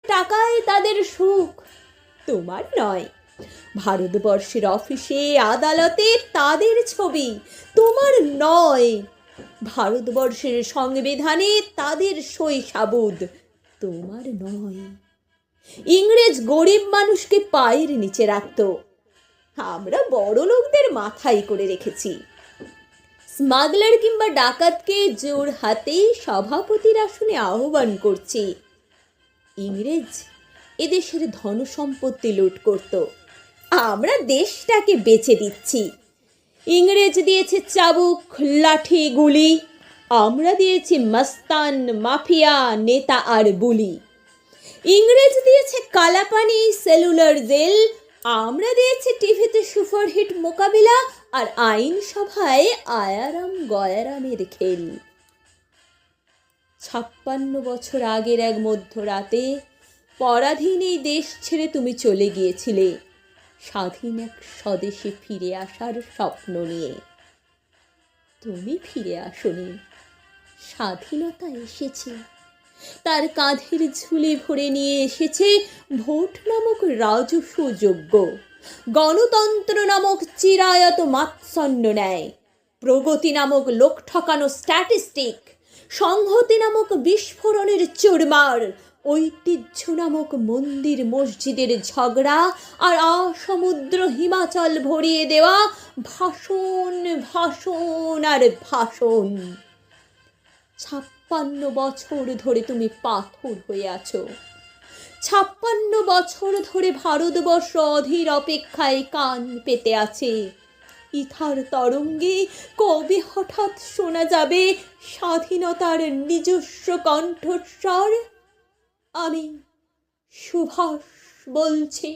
টাকায় তাদের সুখ, তোমার নয়। ভারতবর্ষের অফিসে আদালতে তাদের ছবি, তোমার নয়। ভারতবর্ষের সংবিধানে তাদের সই সাবুদ, তোমার নয়। ইংরেজ গরিব মানুষকে পায়ের নিচে রাখত, আমরা বড় লোকদের মাথায় করে রেখেছি। স্মাগলার কিংবা ডাকাতকে জোর হাতেই সভাপতির আসনে আহ্বান করছি। ইংরেজ এদেশের ধন সম্পত্তি লুট করত, আমরা দেশটাকে বেচে দিচ্ছি। ইংরেজ দিয়েছে চাবুক, লাঠি, গুলি, আমরা দিয়েছি মস্তান, মাফিয়া, নেতা আর বুলি। ইংরেজ দিয়েছে কালাপানি, সেলুলার জেল, আমরা দিয়েছি টিভিতে সুপারহিট মোকাবিলা আর আইনসভায় আয়ারাম গয়ারামের খেল। 56 বছর আগের এক মধ্যরাতে পরাধীন এই দেশ ছেড়ে তুমি চলে গিয়েছিলে স্বাধীন এক স্বদেশে ফিরে আসার স্বপ্ন নিয়ে। তুমি ফিরে আসনি, স্বাধীনতা এসেছে, তার কাঁধের ঝুলি ভরে নিয়ে এসেছে ভোট নামক রাজস্ব যজ্ঞ, গণতন্ত্র নামক চিরায়ত মাৎসন্য ন্যায়, প্রগতি নামক লোক ঠকানো স্ট্যাটিস্টিক, সংহতি নামক বিস্ফোরণের চুরমার, ঐতিহ্য নামক মন্দির মসজিদের ঝগড়া আর সমুদ্র হিমাচল ভরিয়ে দেওয়া ভাষণ, ভাষণ আর ভাষণ। 56 বছর ধরে তুমি পাথর হয়ে আছো। 56 বছর ধরে ভারতবর্ষ অধীর অপেক্ষায় কান পেতে আছে। ইথার তরঙ্গে কবে হঠাৎ শোনা যাবে স্বাধীনতার নিজস্ব কণ্ঠস্বর? আমি সুভাষ বলছি।